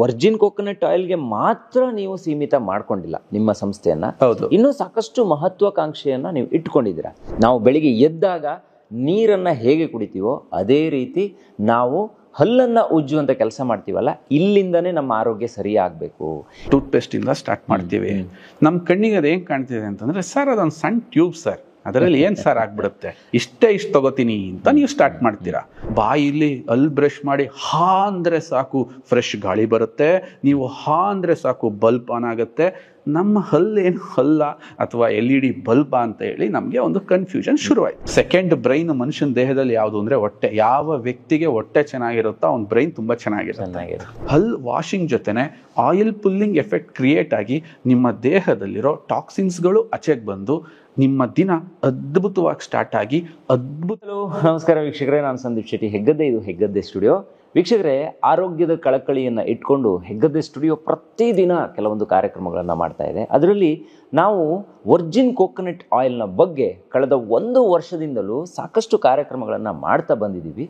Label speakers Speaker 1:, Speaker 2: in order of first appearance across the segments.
Speaker 1: Virgin coconut ಆಯಿಲ್ಗೆ ಮಾತ್ರ ನೀವು ಸೀಮಿತ ಮಾಡ್ಕೊಂಡಿಲ್ಲ ನಿಮ್ಮ ಸಂಸ್ಥೆಯನ್ನ. ಇನ್ನೂ ಸಾಕಷ್ಟು ಮಹತ್ವಾಕಾಂಕ್ಷೆಯನ್ನ ನೀವು ಇಟ್ಕೊಂಡಿದ್ದೀರಾ. ನಾವು ಬೆಳಿಗ್ಗೆ ಎದ್ದಾಗ ನೀರನ್ನ ಹೇಗೆ ಕುಡಿತೀವೋ ಅದೇ ರೀತಿ ನಾವು ಹಲ್ಲನ್ನ ಉಜ್ಜುವಂತ ಕೆಲಸ ಮಾಡ್ತೀವಲ್ಲ, ಇಲ್ಲಿಂದನೇ ನಮ್ಮ ಆರೋಗ್ಯ ಸರಿಯಾಗಬೇಕು.
Speaker 2: ಟೂತ್ ಪೇಸ್ಟ್ ಇಂದ ಸ್ಟಾರ್ಟ್ ಮಾಡ್ತೀವಿ. ನಮ್ಮ ಕಣ್ಣಿಗೆ ಅದು ಹೆಂಗ್ ಕಾಣ್ತಿದೆ ಅಂತಂದ್ರೆ, ಸರ್ ಅದೊಂದು ಸಣ್ಣ ಟ್ಯೂಬ್ ಸರ್, ಅದರಲ್ಲಿ ಏನ್ ಸರ್ ಆಗ್ಬಿಡುತ್ತೆ, ಇಷ್ಟು ತಗೋತೀನಿ ಅಂತ ನೀವು ಸ್ಟಾರ್ಟ್ ಮಾಡ್ತೀರಾ. ಬಾಯಿಲಿ ಅಲ್ಲಿ ಬ್ರಷ್ ಮಾಡಿ ಹಾ ಅಂದ್ರೆ ಸಾಕು ಫ್ರೆಶ್ ಗಾಳಿ ಬರುತ್ತೆ, ನೀವು ಹಾ ಅಂದ್ರೆ ಸಾಕು ಬಲ್ಬ್ ಆನ್ ಆಗುತ್ತೆ. ನಮ್ಮ ಹಲ್ಲೇನು ಹಲ್ಲ ಅಥವಾ LED ಬಲ್ಬ ಅಂತ ಹೇಳಿ ನಮಗೆ ಒಂದು ಕನ್ಫ್ಯೂಷನ್ ಶುರುವಾಯ್ತು. ಸೆಕೆಂಡ್ ಬ್ರೈನ್ ಮನುಷ್ಯನ ದೇಹದಲ್ಲಿ ಯಾವುದು ಅಂದ್ರೆ ಹೊಟ್ಟೆ. ಯಾವ ವ್ಯಕ್ತಿಗೆ ಹೊಟ್ಟೆ ಚೆನ್ನಾಗಿರುತ್ತೋ ಅವ್ನ ಬ್ರೈನ್ ತುಂಬಾ ಚೆನ್ನಾಗಿರುತ್ತೆ. ಹಲ್ ವಾಷಿಂಗ್ ಜೊತೆನೆ ಆಯಿಲ್ ಪುಲ್ಲಿಂಗ್ ಎಫೆಕ್ಟ್ ಕ್ರಿಯೇಟ್ ಆಗಿ ನಿಮ್ಮ ದೇಹದಲ್ಲಿರೋ ಟಾಕ್ಸಿನ್ಸ್ಗಳು ಆಚೆಗೆ ಬಂದು ನಿಮ್ಮ ದಿನ ಅದ್ಭುತವಾಗಿ ಸ್ಟಾರ್ಟ್ ಆಗಿ
Speaker 1: ನಮಸ್ಕಾರ ವೀಕ್ಷಕರೇ, ನಾನು ಸಂದೀಪ್ ಶೆಟ್ಟಿ, ಹೆಗ್ಗದ್ದೆ. ಇದು ಹೆಗ್ಗದ್ದೆ ಸ್ಟುಡಿಯೋ. ವೀಕ್ಷಕರೇ, ಆರೋಗ್ಯದ ಕಳಕಳಿಯನ್ನು ಇಟ್ಕೊಂಡು ಹೆಗ್ಗದ್ದೆ ಸ್ಟುಡಿಯೋ ಪ್ರತಿದಿನ ಕೆಲವೊಂದು ಕಾರ್ಯಕ್ರಮಗಳನ್ನು ಮಾಡ್ತಾ ಇದೆ. ಅದರಲ್ಲಿ ನಾವು ವರ್ಜಿನ್ ಕೋಕೋನಟ್ ಆಯಿಲ್ನ ಬಗ್ಗೆ ಕಳೆದ 1 ವರ್ಷದಿಂದಲೂ ಸಾಕಷ್ಟು ಕಾರ್ಯಕ್ರಮಗಳನ್ನು ಮಾಡ್ತಾ ಬಂದಿದ್ದೀವಿ.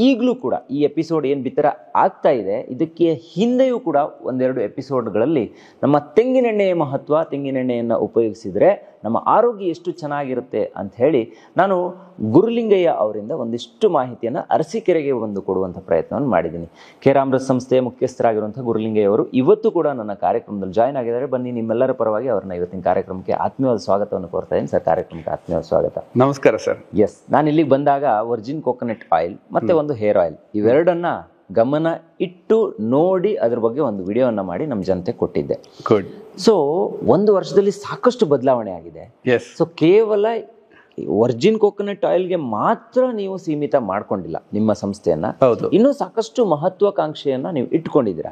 Speaker 1: ಈಗಲೂ ಕೂಡ ಈ ಎಪಿಸೋಡ್ ಏನು ಬಿತ್ತರ ಆಗ್ತಾ ಇದೆ, ಇದಕ್ಕೆ ಹಿಂದೆಯೂ ಕೂಡ 1-2 ಎಪಿಸೋಡ್ಗಳಲ್ಲಿ ನಮ್ಮ ತೆಂಗಿನೆಣ್ಣೆಯ ಮಹತ್ವ, ತೆಂಗಿನೆಣ್ಣೆಯನ್ನು ಉಪಯೋಗಿಸಿದರೆ ನಮ್ಮ ಆರೋಗ್ಯ ಎಷ್ಟು ಚೆನ್ನಾಗಿರುತ್ತೆ ಅಂತ ಹೇಳಿ ನಾನು ಗುರುಲಿಂಗಯ್ಯ ಅವರಿಂದ ಒಂದಿಷ್ಟು ಮಾಹಿತಿಯನ್ನು ಅರಸೀಕೆರೆಗೆ ಬಂದು ಕೊಡುವಂಥ ಪ್ರಯತ್ನವನ್ನು ಮಾಡಿದ್ದೀನಿ. ಕೇರಾಮೃತ್ ಸಂಸ್ಥೆಯ ಮುಖ್ಯಸ್ಥರಾಗಿರುವಂಥ ಗುರುಲಿಂಗಯ್ಯ ಅವರು ಇವತ್ತು ಕೂಡ ನನ್ನ ಕಾರ್ಯಕ್ರಮದಲ್ಲಿ ಜಾಯ್ನ್ ಆಗಿದ್ದಾರೆ. ಬನ್ನಿ, ನಿಮ್ಮೆಲ್ಲರ ಪರವಾಗಿ ಅವ್ರನ್ನ ಇವತ್ತಿನ ಕಾರ್ಯಕ್ರಮಕ್ಕೆ ಆತ್ಮೀಯವಾದ ಸ್ವಾಗತವನ್ನು ಕೋರ್ತಾ ಇದ್ದೀನಿ. ಸರ್, ಕಾರ್ಯಕ್ರಮಕ್ಕೆ ಆತ್ಮೀಯವಾದ ಸ್ವಾಗತ.
Speaker 2: ನಮಸ್ಕಾರ ಸರ್.
Speaker 1: ಎಸ್, ನಾನು ಇಲ್ಲಿಗೆ ಬಂದಾಗ ವರ್ಜಿನ್ ಕೋಕೋನಟ್ ಆಯಿಲ್ ಮತ್ತೆ ಒಂದು ಹೇರ್ ಆಯಿಲ್ ಇವೆರಡನ್ನ ಗಮನ ಇಟ್ಟು ನೋಡಿ ಅದ್ರ ಬಗ್ಗೆ ಒಂದು ವಿಡಿಯೋವನ್ನ ಮಾಡಿ ನಮ್ಮ ಜನತೆ ಕೊಟ್ಟಿದ್ದೆ. ಸೊ 1 ವರ್ಷದಲ್ಲಿ ಸಾಕಷ್ಟು ಬದಲಾವಣೆ ಆಗಿದೆ. ಸೊ ಕೇವಲ ವರ್ಜಿನ್ ಕೋಕೋನಟ್ ಆಯಿಲ್ಗೆ ಮಾತ್ರ ನೀವು ಸೀಮಿತ ಮಾಡ್ಕೊಂಡಿಲ್ಲ ನಿಮ್ಮ ಸಂಸ್ಥೆಯನ್ನ, ಇನ್ನೂ ಸಾಕಷ್ಟು ಮಹತ್ವಾಕಾಂಕ್ಷೆಯನ್ನ ನೀವು ಇಟ್ಕೊಂಡಿದ್ದೀರಾ.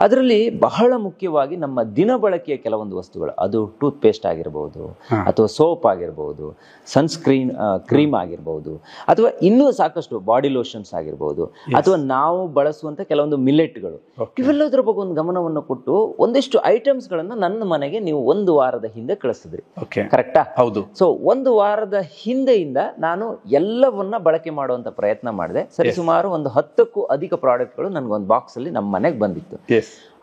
Speaker 1: ಅದರಲ್ಲಿ ಬಹಳ ಮುಖ್ಯವಾಗಿ ನಮ್ಮ ದಿನ ಬಳಕೆಯ ಕೆಲವೊಂದು ವಸ್ತುಗಳು, ಅದು ಟೂತ್ ಪೇಸ್ಟ್ ಆಗಿರ್ಬೋದು, ಅಥವಾ ಸೋಪ್ ಆಗಿರ್ಬೋದು, ಸನ್ಸ್ಕ್ರೀನ್ ಕ್ರೀಮ್ ಆಗಿರ್ಬೋದು, ಅಥವಾ ಇನ್ನೂ ಸಾಕಷ್ಟು ಬಾಡಿ ಲೋಷನ್ಸ್ ಆಗಿರ್ಬೋದು, ಅಥವಾ ನಾವು ಬಳಸುವಂತ ಕೆಲವೊಂದು ಮಿಲೆಟ್ಗಳು, ಇವೆಲ್ಲದರ ಬಗ್ಗೆ ಒಂದು ಗಮನವನ್ನು ಕೊಟ್ಟು ಒಂದಿಷ್ಟು ಐಟಮ್ಸ್ ಗಳನ್ನ ನನ್ನ ಮನೆಗೆ ನೀವು 1 ವಾರದ ಹಿಂದೆ ಕಳಿಸಿದ್ರಿ. ಕರೆಕ್ಟಾ?
Speaker 2: ಹೌದು.
Speaker 1: ಸೊ 1 ವಾರದ ಹಿಂದೆಯಿಂದ ನಾನು ಎಲ್ಲವನ್ನ ಬಳಕೆ ಮಾಡುವಂತ ಪ್ರಯತ್ನ ಮಾಡಿದೆ. ಸರಿಸುಮಾರು ಒಂದು 10ಕ್ಕೂ ಅಧಿಕ ಪ್ರಾಡಕ್ಟ್ಗಳು ನನ್ಗೊಂದು ಬಾಕ್ಸ್ ಅಲ್ಲಿ ನಮ್ಮ ಮನೆಗೆ ಬಂದಿತ್ತು.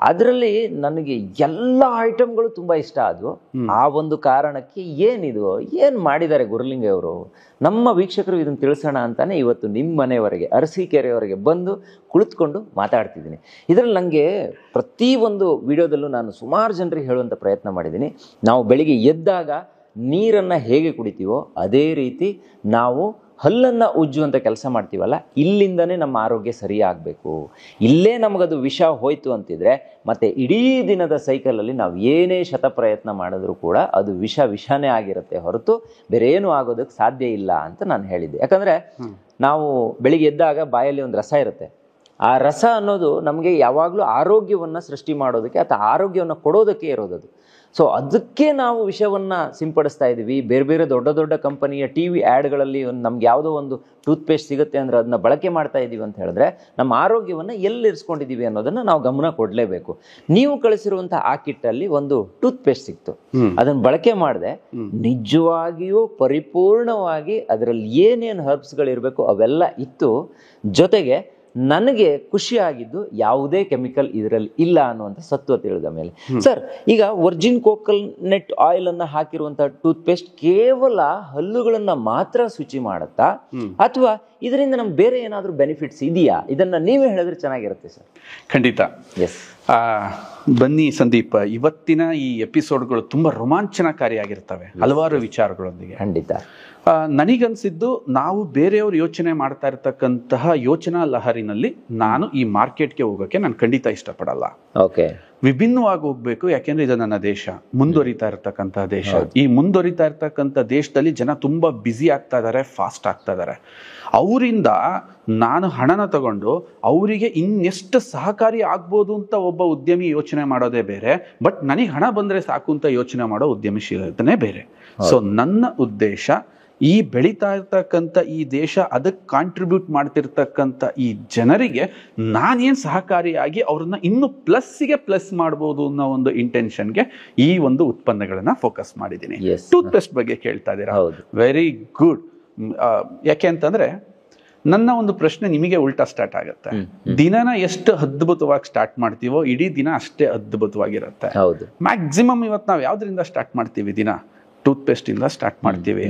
Speaker 1: ಅದರಲ್ಲಿ ನನಗೆ ಎಲ್ಲ ಐಟಮ್ಗಳು ತುಂಬಾ ಇಷ್ಟ ಆದ್ವು. ಆ ಒಂದು ಕಾರಣಕ್ಕೆ ಏನ್ ಮಾಡಿದ್ದಾರೆ ಗುರುಲಿಂಗಯ್ಯ ಅವರು, ನಮ್ಮ ವೀಕ್ಷಕರು ಇದನ್ನು ತಿಳಿಸೋಣ ಅಂತಾನೆ ಇವತ್ತು ನಿಮ್ಮ ಮನೆಯವರೆಗೆ, ಅರಸೀಕೆರೆಯವರೆಗೆ ಬಂದು ಕುಳಿತುಕೊಂಡು ಮಾತಾಡ್ತಿದ್ದೀನಿ. ಇದರಲ್ಲಿ ನನಗೆ ಪ್ರತಿ ಒಂದು ವಿಡಿಯೋದಲ್ಲೂ ನಾನು ಸುಮಾರು ಜನರಿಗೆ ಹೇಳುವಂತ ಪ್ರಯತ್ನ ಮಾಡಿದ್ದೀನಿ. ನಾವು ಬೆಳಿಗ್ಗೆ ಎದ್ದಾಗ ನೀರನ್ನ ಹೇಗೆ ಕುಡಿತೀವೋ ಅದೇ ರೀತಿ ನಾವು ಹಲ್ಲನ್ನ ಉಜ್ಜುವಂತ ಕೆಲಸ ಮಾಡ್ತೀವಲ್ಲ, ಇಲ್ಲಿಂದನೇ ನಮ್ಮ ಆರೋಗ್ಯ ಸರಿಯಾಗಬೇಕು. ಇಲ್ಲೇ ನಮಗದು ವಿಷ ಹೋಯ್ತು ಅಂತಿದ್ರೆ ಮತ್ತೆ ಇಡೀ ದಿನದ ಸೈಕಲಲ್ಲಿ ನಾವು ಏನೇ ಶತಪ್ರಯತ್ನ ಮಾಡಿದ್ರೂ ಕೂಡ ಅದು ವಿಷನೇ ಆಗಿರುತ್ತೆ ಹೊರತು ಬೇರೆ ಏನು ಆಗೋದಕ್ಕೆ ಸಾಧ್ಯ ಇಲ್ಲ ಅಂತ ನಾನು ಹೇಳಿದ್ದೆ. ಯಾಕಂದ್ರೆ ನಾವು ಬೆಳಿಗ್ಗೆ ಎದ್ದಾಗ ಬಾಯಲ್ಲಿ ಒಂದು ರಸ ಇರುತ್ತೆ. ಆ ರಸ ಅನ್ನೋದು ನಮಗೆ ಯಾವಾಗಲೂ ಆರೋಗ್ಯವನ್ನ ಸೃಷ್ಟಿ ಮಾಡೋದಕ್ಕೆ ಅಥವಾ ಆರೋಗ್ಯವನ್ನು ಕೊಡೋದಕ್ಕೆ ಇರೋದದು. ಸೊ ಅದಕ್ಕೆ ನಾವು ವಿಷವನ್ನ ಸಿಂಪಡಿಸ್ತಾ ಇದ್ದೀವಿ. ಬೇರೆ ಬೇರೆ ದೊಡ್ಡ ದೊಡ್ಡ ಕಂಪನಿಯ TV ಆ್ಯಡ್ಗಳಲ್ಲಿ ನಮ್ಗೆ ಯಾವುದೋ ಒಂದು ಟೂತ್ ಪೇಸ್ಟ್ ಸಿಗುತ್ತೆ ಅಂದ್ರೆ ಅದನ್ನ ಬಳಕೆ ಮಾಡ್ತಾ ಇದ್ದೀವಿ ಅಂತ ಹೇಳಿದ್ರೆ ನಮ್ಮ ಆರೋಗ್ಯವನ್ನ ಎಲ್ಲಿ ಇರಿಸ್ಕೊಂಡಿದ್ದೀವಿ ಅನ್ನೋದನ್ನ ನಾವು ಗಮನ ಕೊಡಲೇಬೇಕು. ನೀವು ಕಳಿಸಿರುವಂತಹ ಆ ಕಿಟ್ಟಲ್ಲಿ ಒಂದು ಟೂತ್ ಪೇಸ್ಟ್ ಸಿಕ್ತು, ಅದನ್ನ ಬಳಕೆ ಮಾಡಿದೆ. ನಿಜವಾಗಿಯೂ ಪರಿಪೂರ್ಣವಾಗಿ ಅದರಲ್ಲಿ ಏನೇನು ಹರ್ಬ್ಸ್ಗಳಿರಬೇಕು ಅವೆಲ್ಲ ಇತ್ತು. ಜೊತೆಗೆ ನನಗೆ ಖುಷಿ ಆಗಿದ್ದು ಯಾವುದೇ ಕೆಮಿಕಲ್ ಇದರಲ್ಲಿ ಇಲ್ಲ ಅನ್ನುವಂಥ ಸತ್ವ ತಿಳಿದ ಮೇಲೆ. ಸರ್, ಈಗ ವರ್ಜಿನ್ ಕೋಕೋನಟ್ ಆಯಿಲ್ ಅನ್ನ ಹಾಕಿರುವಂತಹ ಟೂತ್ ಪೇಸ್ಟ್ ಕೇವಲ ಹಲ್ಲುಗಳನ್ನ ಮಾತ್ರ ಶುಚಿ ಮಾಡುತ್ತಾ ಅಥವಾ ಇದರಿಂದ ನಮ್ಗೆ ಬೇರೆ ಏನಾದರೂ ಬೆನಿಫಿಟ್ಸ್ ಇದೆಯಾ? ಇದನ್ನ ನೀವೇ ಹೇಳಿದ್ರೆ ಚೆನ್ನಾಗಿರುತ್ತೆ ಸರ್.
Speaker 2: ಖಂಡಿತ.
Speaker 1: ಎಸ್,
Speaker 2: ಬನ್ನಿ ಸಂದೀಪ್, ಇವತ್ತಿನ ಈ ಎಪಿಸೋಡ್ಗಳು ತುಂಬಾ ರೋಮಾಂಚನಕಾರಿಯಾಗಿರ್ತವೆ ಹಲವಾರು ವಿಚಾರಗಳೊಂದಿಗೆ.
Speaker 1: ಖಂಡಿತ.
Speaker 2: ನನಗನ್ಸಿದ್ದು, ನಾವು ಬೇರೆಯವ್ರು ಯೋಚನೆ ಮಾಡ್ತಾ ಇರ್ತಕ್ಕಂತಹ ಯೋಚನಾ ಲಹರಿನಲ್ಲಿ ನಾನು ಈ ಮಾರ್ಕೆಟ್ಗೆ ಹೋಗೋಕೆ ನಾನು ಖಂಡಿತ ಇಷ್ಟಪಡಲ್ಲ.
Speaker 1: ಓಕೆ,
Speaker 2: ವಿಭಿನ್ನವಾಗಿ ಹೋಗ್ಬೇಕು. ಯಾಕೆಂದ್ರೆ ಇದು ನನ್ನ ದೇಶ, ಮುಂದುವರಿತಾ ಇರ್ತಕ್ಕಂಥ ದೇಶ. ಈ ಮುಂದುವರಿತಾ ಇರ್ತಕ್ಕಂಥ ದೇಶದಲ್ಲಿ ಜನ ತುಂಬಾ ಬ್ಯುಸಿ ಆಗ್ತಾ ಇದಾರೆ, ಫಾಸ್ಟ್ ಆಗ್ತಾ ಇದಾರೆ. ಅವರಿಂದ ನಾನು ಹಣನ ತಗೊಂಡು ಅವರಿಗೆ ಇನ್ನೆಷ್ಟು ಸಹಕಾರಿ ಆಗ್ಬೋದು ಅಂತ ಒಬ್ಬ ಉದ್ಯಮಿ ಯೋಚನೆ ಮಾಡೋದೇ ಬೇರೆ, ಬಟ್ ನನಗೆ ಹಣ ಬಂದ್ರೆ ಸಾಕು ಅಂತ ಯೋಚನೆ ಮಾಡೋ ಉದ್ಯಮಶೀಲತೆನೇ ಬೇರೆ. ಸೊ ನನ್ನ ಉದ್ದೇಶ ಈ ಬೆಳೀತಾ ಇರ್ತಕ್ಕಂಥ ಈ ದೇಶ, ಅದಕ್ಕೆ ಕಾಂಟ್ರಿಬ್ಯೂಟ್ ಮಾಡ್ತಿರ್ತಕ್ಕಂಥ ಈ ಜನರಿಗೆ ನಾನೇನು ಸಹಕಾರಿಯಾಗಿ ಅವ್ರನ್ನ ಇನ್ನೂ ಪ್ಲಸ್ ಮಾಡ್ಬೋದು ಅನ್ನೋ ಒಂದು ಇಂಟೆನ್ಷನ್ಗೆ ಈ ಒಂದು ಉತ್ಪನ್ನಗಳನ್ನ ಫೋಕಸ್ ಮಾಡಿದ್ದೀನಿ. ಟೂತ್ ಪೇಸ್ಟ್ ಬಗ್ಗೆ ಕೇಳ್ತಾ ಇದ್ದೀರಾ? Very good. ಯಾಕೆ ಅಂತಂದ್ರೆ ನನ್ನ ಒಂದು ಪ್ರಶ್ನೆ ನಿಮಗೆ ಉಲ್ಟಾ ಸ್ಟಾರ್ಟ್ ಆಗುತ್ತೆ. ದಿನನ ಎಷ್ಟು ಅದ್ಭುತವಾಗಿ ಸ್ಟಾರ್ಟ್ ಮಾಡ್ತೀವೋ ಇಡೀ ದಿನ ಅಷ್ಟೇ ಅದ್ಭುತವಾಗಿರುತ್ತೆ. ಮ್ಯಾಕ್ಸಿಮಮ್ ಇವತ್ತು ನಾವು ಯಾವ್ದ್ರಿಂದ ಸ್ಟಾರ್ಟ್ ಮಾಡ್ತೀವಿ ದಿನ? ಟೂತ್ ಪೇಸ್ಟ್ ಇಂದ ಸ್ಟಾರ್ಟ್ ಮಾಡ್ತೀವಿ.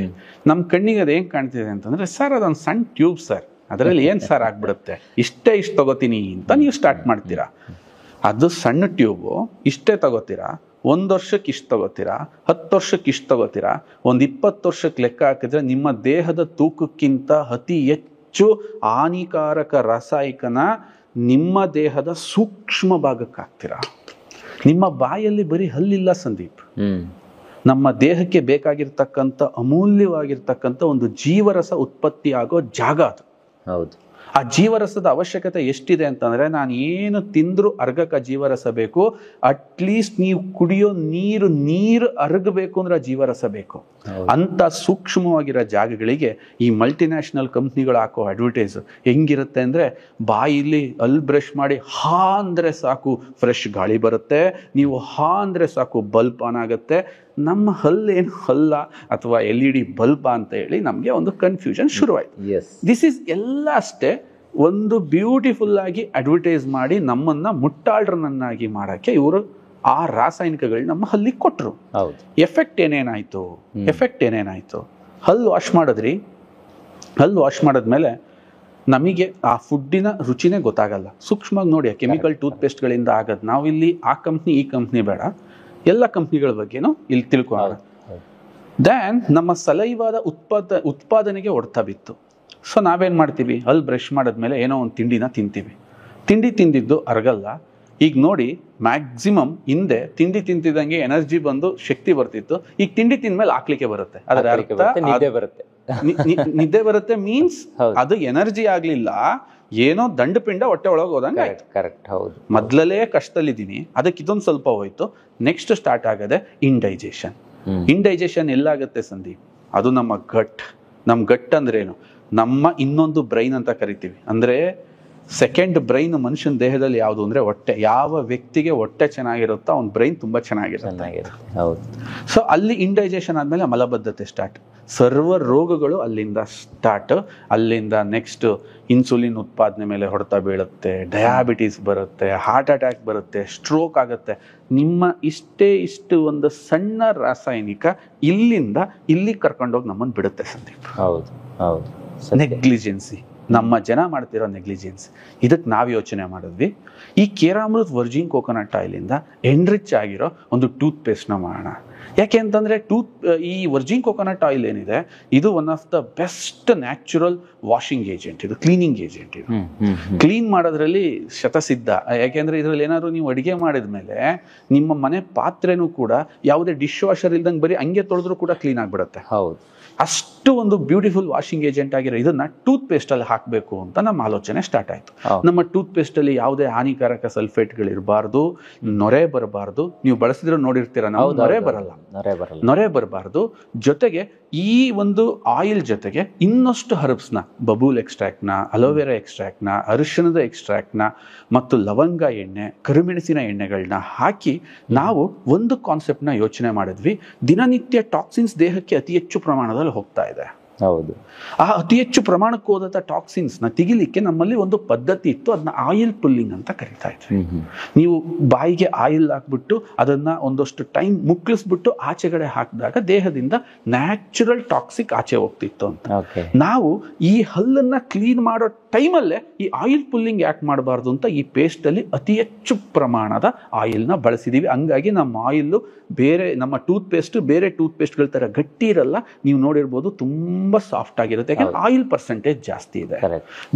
Speaker 2: ನಮ್ಮ ಕಣ್ಣಿಗೆ ಅದು ಹೆಂಗ್ ಕಾಣ್ತಿದೆ ಅಂತಂದ್ರೆ, ಸರ್ ಅದೊಂದು ಸಣ್ಣ ಟ್ಯೂಬ್ ಸರ್, ಅದರಲ್ಲಿ ಏನ್ ಸರ್ ಆಗ್ಬಿಡುತ್ತೆ, ಇಷ್ಟೇ ತಗೋತೀನಿ ಅಂತ ನೀವು ಸ್ಟಾರ್ಟ್ ಮಾಡ್ತೀರಾ. ಅದು ಸಣ್ಣ ಟ್ಯೂಬು, ಇಷ್ಟೇ ತಗೋತೀರಾ. 1 ವರ್ಷಕ್ಕೆ ಇಷ್ಟು ತಗೋತೀರಾ, 10 ವರ್ಷಕ್ಕೆ ಇಷ್ಟು ತಗೋತೀರಾ. ಒಂದು 20 ವರ್ಷಕ್ಕೆ ಲೆಕ್ಕ ಹಾಕಿದ್ರೆ ನಿಮ್ಮ ದೇಹದ ತೂಕಕ್ಕಿಂತ ಅತಿ ಹೆಚ್ಚು ಹಾನಿಕಾರಕ ರಾಸಾಯನಿಕನ ನಿಮ್ಮ ದೇಹದ ಸೂಕ್ಷ್ಮ ಭಾಗಕ್ಕೆ ಹಾಕ್ತೀರಾ. ನಿಮ್ಮ ಬಾಯಲ್ಲಿ ಬರೀ ಹಲ್ಲಿಲ್ಲ ಸಂದೀಪ್. ನಮ್ಮ ದೇಹಕ್ಕೆ ಬೇಕಾಗಿರ್ತಕ್ಕಂಥ ಅಮೂಲ್ಯವಾಗಿರ್ತಕ್ಕಂಥ ಒಂದು ಜೀವರಸ ಉತ್ಪತ್ತಿ ಆಗೋ ಜಾಗ ಅದು.
Speaker 1: ಹೌದು.
Speaker 2: ಆ ಜೀವರಸದ ಅವಶ್ಯಕತೆ ಎಷ್ಟಿದೆ ಅಂತಂದ್ರೆ, ನಾನು ಏನು ತಿಂದ್ರು ಅರ್ಗಕ್ಕೆ ಜೀವರಸ ಬೇಕು. ಅಟ್ಲೀಸ್ಟ್ ನೀವು ಕುಡಿಯೋ ನೀರು ಅರ್ಗಬೇಕು ಅಂದ್ರೆ ಆ ಜೀವರಸ ಬೇಕು. ಅಂತ ಸೂಕ್ಷ್ಮವಾಗಿರೋ ಜಾಗಗಳಿಗೆ ಈ ಮಲ್ಟಿನ್ಯಾಷನಲ್ ಕಂಪ್ನಿಗಳು ಹಾಕೋ ಅಡ್ವರ್ಟೈಸ್ ಹೆಂಗಿರುತ್ತೆ ಅಂದ್ರೆ, ಬಾಯಿಲಿ ಬ್ರಷ್ ಮಾಡಿ ಹಾ ಅಂದ್ರೆ ಸಾಕು ಫ್ರೆಶ್ ಗಾಳಿ ಬರುತ್ತೆ, ನೀವು ಹಾ ಅಂದ್ರೆ ಸಾಕು ಬಲ್ಬ್ ಆನ್ ಆಗುತ್ತೆ. ನಮ್ಮ ಹಲ್ಲೇನು ಹಲ್ಲ ಅಥವಾ LED ಬಲ್ಬ್ ಅಂತ ಹೇಳಿ ನಮಗೆ ಒಂದು ಕನ್ಫ್ಯೂಷನ್ ಶುರುವಾಯ್ತು. ದಿಸ್ ಈಸ್ ಎಲ್ಲ ಅಷ್ಟೇ ಒಂದು ಬ್ಯೂಟಿಫುಲ್ ಆಗಿ ಅಡ್ವರ್ಟೈಸ್ ಮಾಡಿ ನಮ್ಮನ್ನ ಮುಟ್ಟಾಳ್ರನನ್ನಾಗಿ ಮಾಡಕ್ಕೆ ಇವರು ಆ ರಾಸಾಯನಿಕಗಳನ್ನ ನಮ್ಮ ಹಲ್ಲಿಗೆ ಕೊಟ್ಟರು. ಎಫೆಕ್ಟ್ ಏನೇನಾಯ್ತು? ಹಲ್ಲು ವಾಶ್ ಮಾಡಿದ್ರಿ, ಹಲ್ಲು ವಾಶ್ ಮಾಡಿದ್ಮೇಲೆ ನಮಗೆ ಆ ಫುಡ್ಡಿನ ರುಚಿನೇ ಗೊತ್ತಾಗಲ್ಲ. ಸೂಕ್ಷ್ಮವಾಗಿ ನೋಡಿ, ಕೆಮಿಕಲ್ ಟೂತ್ ಪೇಸ್ಟ್ಗಳಿಂದ ಆಗೋದು. ನಾವು ಇಲ್ಲಿ ಆ ಕಂಪ್ನಿ ಈ ಕಂಪ್ನಿ ಬೇಡ, ಎಲ್ಲ ಕಂಪ್ನಿಗಳ ಬಗ್ಗೆನೂ ಇಲ್ಲಿ ತಿಳ್ಕೊಳ್ಳೋಣ. ದೆನ್ ನಮ್ಮ ಸಲೈವಾದ ಉತ್ಪಾದನೆಗೆ ಹೊಡ್ತಾ ಬಿತ್ತು. ಸೊ ನಾವೇನು ಮಾಡ್ತೀವಿ, ಅಲ್ಲಿ ಬ್ರಷ್ ಮಾಡಿದ್ಮೇಲೆ ಏನೋ ಒಂದು ತಿಂಡಿನ ತಿಂತೀವಿ. ತಿಂಡಿ ತಿಂದಿದ್ದು ಅರ್ಗಲ್ಲ. ಈಗ ನೋಡಿ, ಮ್ಯಾಕ್ಸಿಮಮ್ ಹಿಂದೆ ತಿಂಡಿ ತಿಂತಿದ್ದಂಗೆ ಎನರ್ಜಿ ಬಂದು ಶಕ್ತಿ ಬರ್ತಿತ್ತು. ಈಗ ತಿಂಡಿ ತಿಂದ್ಮೇಲೆ ಹಾಕ್ಲಿಕ್ಕೆ ಬರುತ್ತೆ. ಅದರ ನಿದ್ದೆ ಬರುತ್ತೆ ಮೀನ್ಸ್ ಅದು ಎನರ್ಜಿ ಆಗ್ಲಿಲ್ಲ, ಏನೋ ದಂಡಪಿಂಡ ಹೊಟ್ಟೆ ಒಳಗೆ ಹೋದಂಗೆ.
Speaker 1: ಕರೆಕ್ಟ್. ಹೌದು.
Speaker 2: ಮೊದಲೇ ಕಷ್ಟದಲ್ಲಿದ್ದೀನಿ, ಅದಕ್ಕೆ ಇದೊಂದು ಸ್ವಲ್ಪ ಹೋಯ್ತು. ನೆಕ್ಸ್ಟ್ ಸ್ಟಾರ್ಟ್ ಆಗದೆ ಇಂಡೈಜೆಷನ್. ಇಂಡೈಜೆಷನ್ ಎಲ್ಲಾಗತ್ತೆ ಸಂದೀಪ್? ಅದು ನಮ್ಮ ಗಟ್ ಅಂದ್ರೆ ಏನು? ನಮ್ಮ ಇನ್ನೊಂದು ಬ್ರೈನ್ ಅಂತ ಕರಿತೀವಿ. ಅಂದ್ರೆ ಸೆಕೆಂಡ್ ಬ್ರೈನ್ ಮನುಷ್ಯನ ದೇಹದಲ್ಲಿ ಯಾವುದು ಅಂದ್ರೆ ಹೊಟ್ಟೆ. ಯಾವ ವ್ಯಕ್ತಿಗೆ ಹೊಟ್ಟೆ ಚೆನ್ನಾಗಿರುತ್ತೋ ಅವ್ನ ಬ್ರೈನ್ ತುಂಬಾ ಚೆನ್ನಾಗಿರುತ್ತೆ. ಸೊ ಅಲ್ಲಿ ಇಂಡೈಜೆಷನ್ ಆದ್ಮೇಲೆ ಮಲಬದ್ಧತೆ ಸ್ಟಾರ್ಟ್, ಸರ್ವ ರೋಗಗಳು ಅಲ್ಲಿಂದ ಸ್ಟಾರ್ಟ್. ಅಲ್ಲಿಂದ ನೆಕ್ಸ್ಟ್ ಇನ್ಸುಲಿನ್ ಉತ್ಪಾದನೆ ಮೇಲೆ ಹೊಡೆತ ಬೀಳುತ್ತೆ, ಡಯಾಬಿಟೀಸ್ ಬರುತ್ತೆ, ಹಾರ್ಟ್ ಅಟ್ಯಾಕ್ ಬರುತ್ತೆ, ಸ್ಟ್ರೋಕ್ ಆಗುತ್ತೆ. ನಿಮ್ಮ ಇಷ್ಟು ಒಂದು ಸಣ್ಣ ರಾಸಾಯನಿಕ ಇಲ್ಲಿಂದ ಇಲ್ಲಿ ಕರ್ಕೊಂಡೋಗಿ ನಮ್ಮನ್ನು ಬಿಡುತ್ತೆ ಸಂದೀಪ್. ನೆಗ್ಲಿಜೆನ್ಸಿ, ನಮ್ಮ ಜನ ಮಾಡ್ತಿರೋ ನೆಗ್ಲಿಜೆನ್ಸ್. ಇದಕ್ಕೆ ನಾವು ಯೋಚನೆ ಮಾಡಿದ್ವಿ, ಈ ಕೇರಾಮೃತ್ ವರ್ಜಿನ್ ಕೋಕೋನಟ್ ಆಯಿಲಿಂದ ಎನ್ರಿಚ್ ಆಗಿರೋ ಒಂದು ಟೂತ್ ಪೇಸ್ಟ್ನ ಮಾಡೋಣ. ಯಾಕೆ ಅಂತಂದ್ರೆ ಈ ವರ್ಜಿನ್ ಕೋಕೋನಟ್ ಆಯಿಲ್ ಏನಿದೆ, ಇದು one of the best natural washing agent, ಇದು ಕ್ಲೀನಿಂಗ್ ಏಜೆಂಟ್. ಇದು ಕ್ಲೀನ್ ಮಾಡೋದ್ರಲ್ಲಿ ಶತಸಿದ್ಧ. ಯಾಕೆಂದ್ರೆ ಇದರಲ್ಲಿ ಏನಾದ್ರು ನೀವು ಅಡಿಗೆ ಮಾಡಿದ್ಮೇಲೆ ನಿಮ್ಮ ಮನೆ ಪಾತ್ರೆನೂ ಕೂಡ ಯಾವುದೇ ಡಿಶ್ ವಾಷರ್ ಇಲ್ದಂಗೆ ಬರೀ ಹಂಗೆ ತೊಳೆದ್ರೂ ಕೂಡ ಕ್ಲೀನ್ ಆಗ್ಬಿಡುತ್ತೆ. ಹೌದು. ಅಷ್ಟು ಒಂದು ಬ್ಯೂಟಿಫುಲ್ ವಾಷಿಂಗ್ ಏಜೆಂಟ್ ಆಗಿರೋ ಇದನ್ನ ಟೂತ್ ಪೇಸ್ಟ್ ಅಲ್ಲಿ ಹಾಕಬೇಕು ಅಂತ ನಮ್ಮ ಆಲೋಚನೆ ಸ್ಟಾರ್ಟ್ ಆಯ್ತು. ನಮ್ಮ ಟೂತ್ ಪೇಸ್ಟ್ ಅಲ್ಲಿ ಯಾವುದೇ ಹಾನಿಕಾರಕ ಸಲ್ಫೇಟ್ಗಳು ಇರಬಾರ್ದು, ನೊರೆ ಬರಬಾರ್ದು. ನೀವು ಬಳಸಿದ್ರೆ ನೋಡಿರ್ತೀರ, ನಾವು ನೊರೆ ಬರಬಾರ್ದು. ಜೊತೆಗೆ ಈ ಒಂದು ಆಯಿಲ್ ಜೊತೆಗೆ ಇನ್ನಷ್ಟು ಹರ್ಬ್ಸ್ನ, ಬಬೂಲ್ ಎಕ್ಸ್ಟ್ರಾಕ್ಟ್ನ, ಅಲೋವೆರಾ ಎಕ್ಸ್ಟ್ರಾಕ್ಟ್ನ, ಅರಿಶಿಣದ ಎಕ್ಸ್ಟ್ರಾಕ್ಟ್ನ ಮತ್ತು ಲವಂಗ ಎಣ್ಣೆ, ಕರಿಮೆಣಸಿನ ಎಣ್ಣೆಗಳನ್ನ ಹಾಕಿ ನಾವು ಒಂದು ಕಾನ್ಸೆಪ್ಟ್ನ ಯೋಚನೆ ಮಾಡಿದ್ವಿ. ದಿನನಿತ್ಯ ಟಾಕ್ಸಿನ್ಸ್ ದೇಹಕ್ಕೆ ಅತಿ ಹೆಚ್ಚು ಪ್ರಮಾಣದಲ್ಲಿ ಹೋಗ್ತಾ ಇದೆ. ಹೌದು. ಆ ಅತಿ ಹೆಚ್ಚು ಪ್ರಮಾಣಕ್ಕೆ ಹೋದಂಥ ಟಾಕ್ಸಿನ್ಸ್ ನ ತೆಗಿಲಿಕ್ಕೆ ನಮ್ಮಲ್ಲಿ ಒಂದು ಪದ್ಧತಿ ಇತ್ತು, ಅದನ್ನ ಆಯಿಲ್ ಪುಲ್ಲಿಂಗ್ ಅಂತ ಕರಿತಾ ಇದ್ವಿ. ನೀವು ಬಾಯಿಗೆ ಆಯಿಲ್ ಹಾಕ್ಬಿಟ್ಟು ಅದನ್ನ ಒಂದಷ್ಟು ಟೈಮ್ ಮುಕ್ಕಳಿಸ್ಬಿಟ್ಟು ಆಚೆಗಡೆ ಹಾಕಿದಾಗ ದೇಹದಿಂದ ನ್ಯಾಚುರಲ್ ಟಾಕ್ಸಿಕ್ ಆಚೆ ಹೋಗ್ತಿತ್ತು ಅಂತ. ನಾವು ಈ ಹಲ್ಲನ್ನ ಕ್ಲೀನ್ ಮಾಡೋ ಟೈಮಲ್ಲೇ ಈ ಆಯಿಲ್ ಪುಲ್ಲಿಂಗ್ ಯಾಕೆ ಮಾಡಬಾರ್ದು ಅಂತ ಈ ಪೇಸ್ಟ್ ಅಲ್ಲಿ ಅತಿ ಹೆಚ್ಚು ಪ್ರಮಾಣದ ಆಯಿಲ್ನ ಬಳಸಿದೀವಿ. ಹಂಗಾಗಿ ನಮ್ಮ ಆಯಿಲ್ ಬೇರೆ, ನಮ್ಮ ಟೂತ್ ಪೇಸ್ಟ್ ಬೇರೆ ಟೂತ್ ಪೇಸ್ಟ್ಗಳ ತರ ಗಟ್ಟಿ ಇರಲ್ಲ. ನೀವು ನೋಡಿರ್ಬೋದು, ತುಂಬಾ ಸಾಫ್ಟ್ ಆಗಿರುತ್ತೆ, ಯಾಕಂದ್ರೆ ಆಯಿಲ್ ಪರ್ಸೆಂಟೇಜ್ ಜಾಸ್ತಿ ಇದೆ.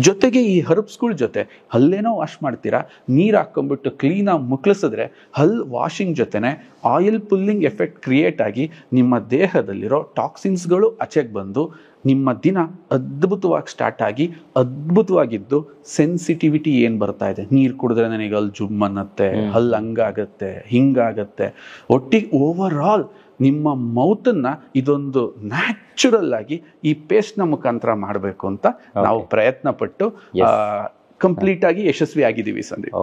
Speaker 2: ಜೊತೆಗೆ ಈ ಹರ್ಬ್ಸ್ಗಳ ಜೊತೆ ಹಲ್ಲೇನೋ ವಾಶ್ ಮಾಡ್ತೀರಾ, ನೀರ್ ಹಾಕೊಂಡ್ಬಿಟ್ಟು ಕ್ಲೀನ್ ಆಗಿ ಮುಕ್ಳಿಸಿದ್ರೆ ಹಲ್ ವಾಷಿಂಗ್ ಜೊತೆನೆ ಆಯಿಲ್ ಪುಲ್ಲಿಂಗ್ ಎಫೆಕ್ಟ್ ಕ್ರಿಯೇಟ್ ಆಗಿ ನಿಮ್ಮ ದೇಹದಲ್ಲಿರೋ ಟಾಕ್ಸಿನ್ಸ್ಗಳು ಆಚೆಗೆ ಬಂದು ನಿಮ್ಮ ದಿನ ಅದ್ಭುತವಾಗಿ ಸ್ಟಾರ್ಟ್ ಆಗಿ ಅದ್ಭುತವಾಗಿದ್ದು ಸೆನ್ಸಿಟಿವಿಟಿ ಏನ್ ಬರ್ತಾ ಇದೆ, ನೀರು ಕುಡಿದ್ರೆ ನನಗೆ ಅಲ್ಲಿ ಜುಮ್ ಅನ್ನತ್ತೆ, ಹಲ್ಲು ಹಂಗಾಗತ್ತೆ, ಹಿಂಗಾಗತ್ತೆ, ಒಟ್ಟಿಗೆ ಓವರ್ ಆಲ್ ನಿಮ್ಮ ಮೌತನ್ನ ಇದೊಂದು ನ್ಯಾಚುರಲ್ ಆಗಿ ಈ ಪೇಸ್ಟ್ ನ ಮುಖಾಂತರ ಮಾಡಬೇಕು ಅಂತ ನಾವು ಪ್ರಯತ್ನ ಪಟ್ಟು ಕಂಪ್ಲೀಟ್ ಆಗಿ ಯಶಸ್ವಿ ಆಗಿದ್ದೀವಿ ಸಂದೀಪ್.